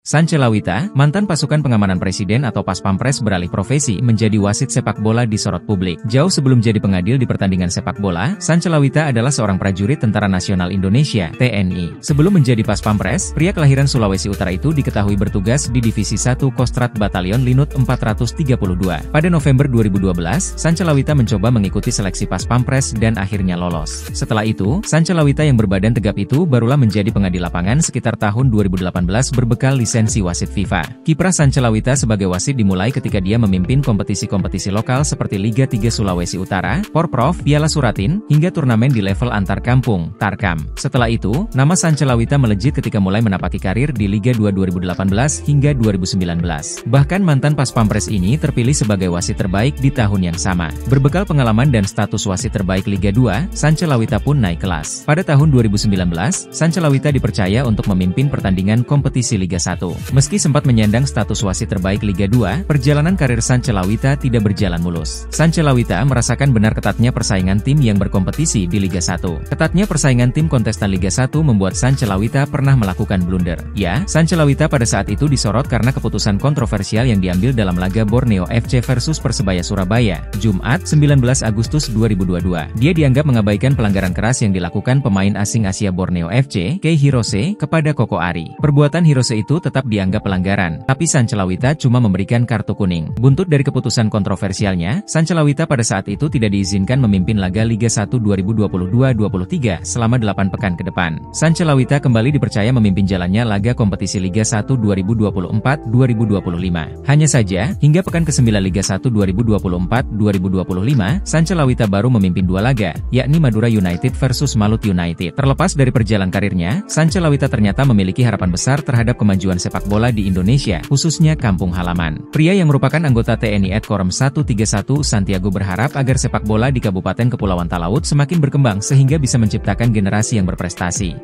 Sancellawita, mantan pasukan pengamanan presiden atau Paspampres beralih profesi menjadi wasit sepak bola disorot publik. Jauh sebelum jadi pengadil di pertandingan sepak bola, Sancellawita adalah seorang prajurit Tentara Nasional Indonesia (TNI). Sebelum menjadi Paspampres, pria kelahiran Sulawesi Utara itu diketahui bertugas di Divisi 1 Kostrat Batalion Linut 432. Pada November 2012, Sancellawita mencoba mengikuti seleksi Paspampres dan akhirnya lolos. Setelah itu, Sancellawita yang berbadan tegap itu barulah menjadi pengadil lapangan sekitar tahun 2018 berbekal lisensi wasit FIFA. Kiprah Sancellawita sebagai wasit dimulai ketika dia memimpin kompetisi-kompetisi lokal seperti Liga 3 Sulawesi Utara, Porprov, Piala Suratin, hingga turnamen di level antar kampung, Tarkam. Setelah itu, nama Sancellawita melejit ketika mulai menapaki karir di Liga 2 2018 hingga 2019. Bahkan mantan Paspampres ini terpilih sebagai wasit terbaik di tahun yang sama. Berbekal pengalaman dan status wasit terbaik Liga 2, Sancellawita pun naik kelas. Pada tahun 2019, Sancellawita dipercaya untuk memimpin pertandingan kompetisi Liga 1. Meski sempat menyandang status wasit terbaik Liga 2, perjalanan karir Sancellawita tidak berjalan mulus. Sancellawita merasakan benar ketatnya persaingan tim yang berkompetisi di Liga 1. Ketatnya persaingan tim kontestan Liga 1 membuat Sancellawita pernah melakukan blunder. Ya, Sancellawita pada saat itu disorot karena keputusan kontroversial yang diambil dalam laga Borneo FC versus Persebaya Surabaya, Jumat 19 Agustus 2022. Dia dianggap mengabaikan pelanggaran keras yang dilakukan pemain asing Asia Borneo FC, Kei Hirose, kepada Koko Ari. Perbuatan Hirose itu tetap dianggap pelanggaran, tapi Sancellawita cuma memberikan kartu kuning. Buntut dari keputusan kontroversialnya, Sancellawita pada saat itu tidak diizinkan memimpin laga Liga 1 2022-23 selama 8 pekan ke depan. Sancellawita kembali dipercaya memimpin jalannya laga kompetisi Liga 1 2024-2025. Hanya saja, hingga pekan ke-9 Liga 1 2024-2025, Sancellawita baru memimpin 2 laga, yakni Madura United versus Malut United. Terlepas dari perjalanan karirnya, Sancellawita ternyata memiliki harapan besar terhadap kemajuan sepak bola di Indonesia, khususnya kampung halaman. Pria yang merupakan anggota TNI Korem 131 Santiago berharap agar sepak bola di Kabupaten Kepulauan Talaut semakin berkembang sehingga bisa menciptakan generasi yang berprestasi.